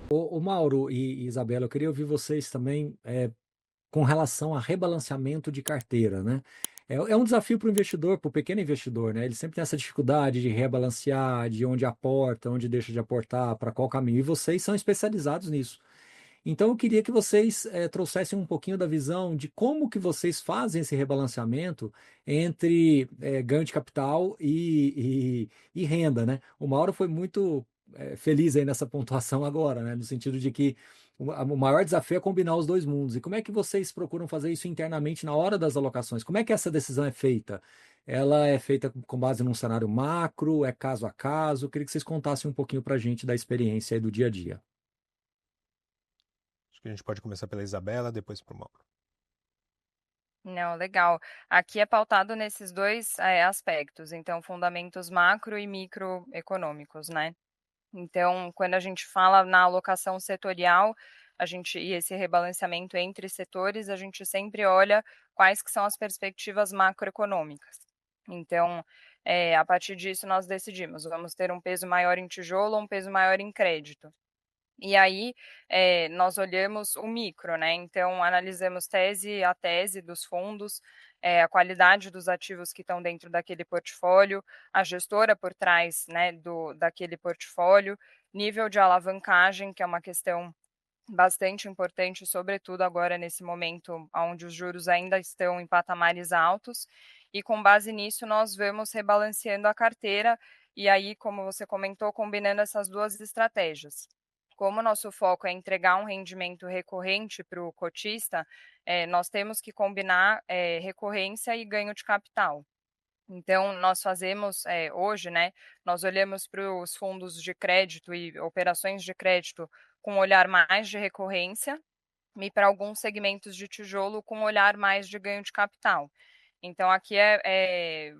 O Mauro e Isabela, eu queria ouvir vocês também com relação a rebalanceamento de carteira, né? É um desafio para o investidor, para o pequeno investidor, né? Ele sempre tem essa dificuldade de rebalancear, de onde aporta, onde deixa de aportar, para qual caminho. E vocês são especializados nisso. Então, eu queria que vocês trouxessem um pouquinho da visão de como que vocês fazem esse rebalanceamento entre ganho de capital e renda, né? O Mauro foi muito feliz aí nessa pontuação agora, né? No sentido de que o maior desafio é combinar os dois mundos. E como é que vocês procuram fazer isso internamente na hora das alocações? Como é que essa decisão é feita? Ela é feita com base num cenário macro, é caso a caso? Eu queria que vocês contassem um pouquinho para a gente da experiência aí do dia a dia. Acho que a gente pode começar pela Isabela, depois para o Mauro. Não, legal. Aqui é pautado nesses dois aspectos, então fundamentos macro e microeconômicos, né? Então, quando a gente fala na alocação setorial, e esse rebalanceamento entre setores, a gente sempre olha quais que são as perspectivas macroeconômicas. Então, a partir disso, nós decidimos, vamos ter um peso maior em tijolo ou um peso maior em crédito. E aí, nós olhamos o micro, né? Então, analisamos tese a tese dos fundos, a qualidade dos ativos que estão dentro daquele portfólio, a gestora por trás, né, daquele portfólio, nível de alavancagem, que é uma questão bastante importante, sobretudo agora nesse momento onde os juros ainda estão em patamares altos. E com base nisso, nós vamos rebalanceando a carteira, e aí, como você comentou, combinando essas duas estratégias. Como o nosso foco é entregar um rendimento recorrente para o cotista, nós temos que combinar recorrência e ganho de capital. Então, nós fazemos hoje, né? Nós olhamos para os fundos de crédito e operações de crédito com um olhar mais de recorrência e para alguns segmentos de tijolo com um olhar mais de ganho de capital. Então, aqui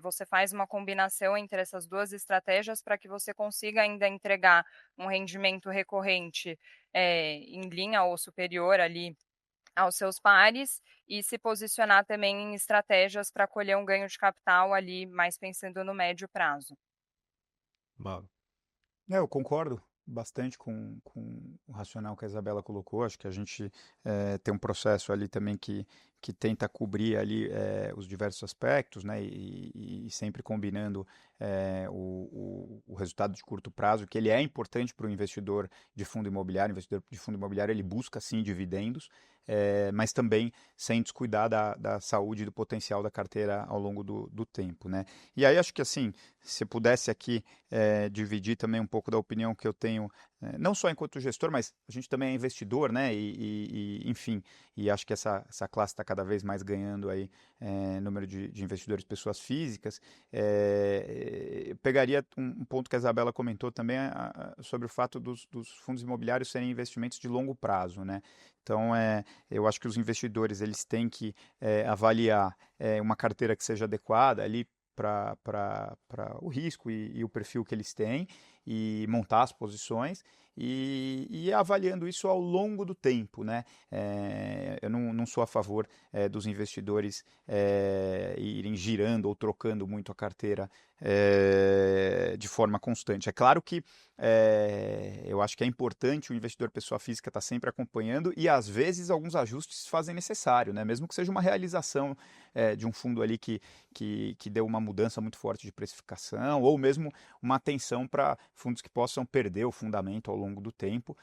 você faz uma combinação entre essas duas estratégias para que você consiga ainda entregar um rendimento recorrente em linha ou superior ali aos seus pares e se posicionar também em estratégias para colher um ganho de capital ali, mais pensando no médio prazo. Mauro. Eu concordo bastante com o racional que a Isabela colocou. Acho que a gente tem um processo ali também que tenta cobrir ali os diversos aspectos, né? E sempre combinando o resultado de curto prazo, que ele é importante para o investidor de fundo imobiliário. O investidor de fundo imobiliário ele busca sim dividendos, mas também sem descuidar da saúde e do potencial da carteira ao longo do tempo, né? E aí acho que assim, se pudesse aqui dividir também um pouco da opinião que eu tenho, não só enquanto gestor, mas a gente também é investidor, né? Enfim, e acho que essa classe está cada vez mais ganhando aí número de investidores, pessoas físicas. Eu pegaria um ponto que a Isabela comentou também sobre o fato dos fundos imobiliários serem investimentos de longo prazo, né? Então, eu acho que os investidores eles têm que avaliar uma carteira que seja adequada ali para o risco e o perfil que eles têm e montar as posições e avaliando isso ao longo do tempo, né? Eu não sou a favor dos investidores irem girando ou trocando muito a carteira de forma constante. É claro que eu acho que é importante o investidor pessoa física estar sempre acompanhando e às vezes alguns ajustes se fazem necessário, né? Mesmo que seja uma realização de um fundo ali que deu uma mudança muito forte de precificação ou mesmo uma atenção para fundos que possam perder o fundamento ao longo do tempo.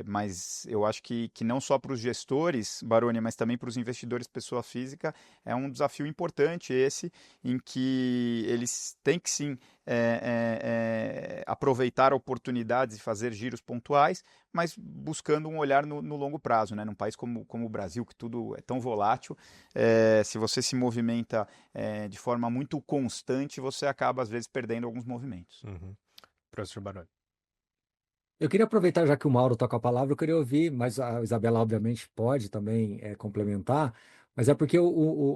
Mas eu acho que não só para os gestores, Baroni, mas também para os investidores pessoa física, é um desafio importante esse, em que eles têm que sim aproveitar oportunidades e fazer giros pontuais, mas buscando um olhar no longo prazo, né? Num país como o Brasil, que tudo é tão volátil, se você se movimenta de forma muito constante, você acaba às vezes perdendo alguns movimentos. Uhum. Professor Baroni. Eu queria aproveitar, já que o Mauro toca a palavra, eu queria ouvir, mas a Isabela, obviamente, pode também complementar, mas é porque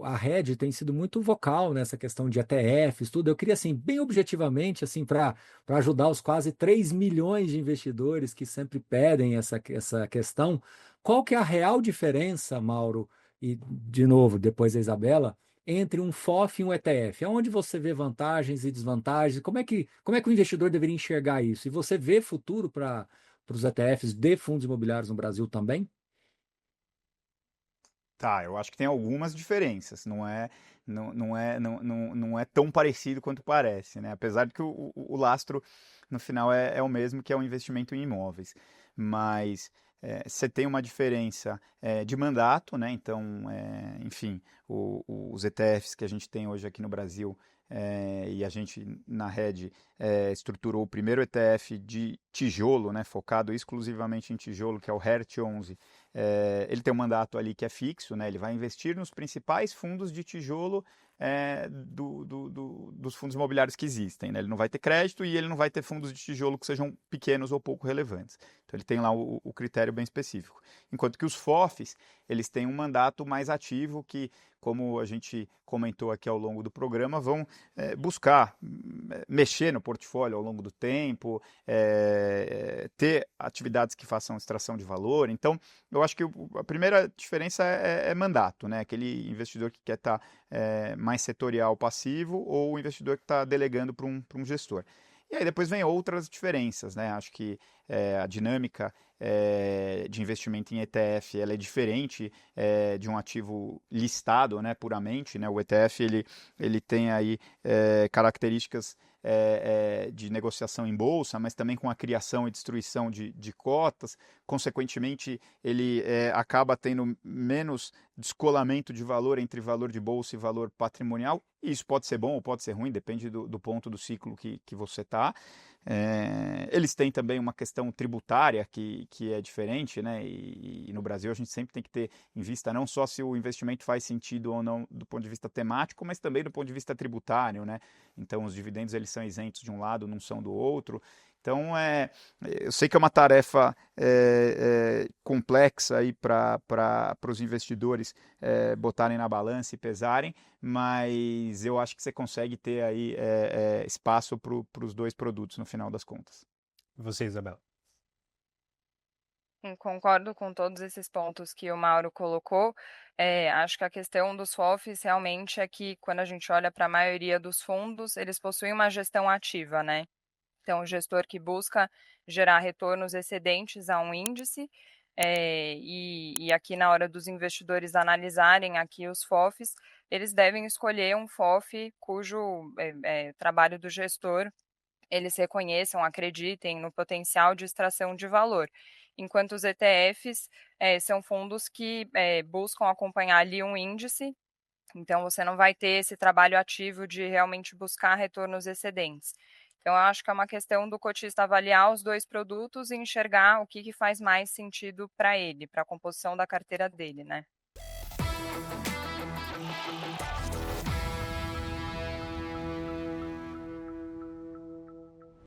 a Rede tem sido muito vocal nessa questão de ETFs, tudo. Eu queria, assim, bem objetivamente, assim, para ajudar os quase 3 milhões de investidores que sempre pedem essa questão, qual que é a real diferença, Mauro, e, de novo, depois a Isabela, entre um FOF e um ETF? Aonde você vê vantagens e desvantagens? Como é que o investidor deveria enxergar isso? E você vê futuro para os ETFs de fundos imobiliários no Brasil também? Tá, eu acho que tem algumas diferenças, não é tão parecido quanto parece, né? Apesar de que o lastro, no final, é o mesmo, que é o investimento em imóveis. Mas você tem uma diferença de mandato, né? Então, enfim, os ETFs que a gente tem hoje aqui no Brasil, e a gente, na Rede, estruturou o primeiro ETF de tijolo, né? Focado exclusivamente em tijolo, que é o HERT11. Ele tem um mandato ali que é fixo, né? Ele vai investir nos principais fundos de tijolo dos fundos imobiliários que existem, né? Ele não vai ter crédito e ele não vai ter fundos de tijolo que sejam pequenos ou pouco relevantes. Então ele tem lá o critério bem específico. Enquanto que os FOFs, eles têm um mandato mais ativo que, como a gente comentou aqui ao longo do programa, vão buscar mexer no portfólio ao longo do tempo, ter atividades que façam extração de valor. Então, eu acho que a primeira diferença é mandato, né? Aquele investidor que quer estar mais setorial passivo ou o investidor que está delegando para um gestor. E aí depois vem outras diferenças, né? Acho que a dinâmica de investimento em ETF ela é diferente de um ativo listado, né, puramente, né? O ETF ele tem aí características de negociação em bolsa, mas também com a criação e destruição de cotas. Consequentemente, ele acaba tendo menos descolamento de valor entre valor de bolsa e valor patrimonial. E isso pode ser bom ou pode ser ruim, depende do ponto do ciclo que você está. Eles têm também uma questão tributária que é diferente, né? E no Brasil a gente sempre tem que ter em vista não só se o investimento faz sentido ou não do ponto de vista temático, mas também do ponto de vista tributário, né? Então os dividendos eles são isentos de um lado, não são do outro. Então eu sei que é uma tarefa complexa aí para os investidores botarem na balança e pesarem, mas eu acho que você consegue ter aí espaço para os dois produtos no final das contas. E você, Isabela? Concordo com todos esses pontos que o Mauro colocou. Acho que a questão dos FOFs realmente é que, quando a gente olha para a maioria dos fundos, eles possuem uma gestão ativa, né? Então, o gestor que busca gerar retornos excedentes a um índice, e aqui na hora dos investidores analisarem aqui os FOFs, eles devem escolher um FOF cujo trabalho do gestor eles reconheçam, acreditem no potencial de extração de valor. Enquanto os ETFs são fundos que buscam acompanhar ali um índice, então você não vai ter esse trabalho ativo de realmente buscar retornos excedentes. Então, eu acho que é uma questão do cotista avaliar os dois produtos e enxergar o que faz mais sentido para ele, para a composição da carteira dele, né?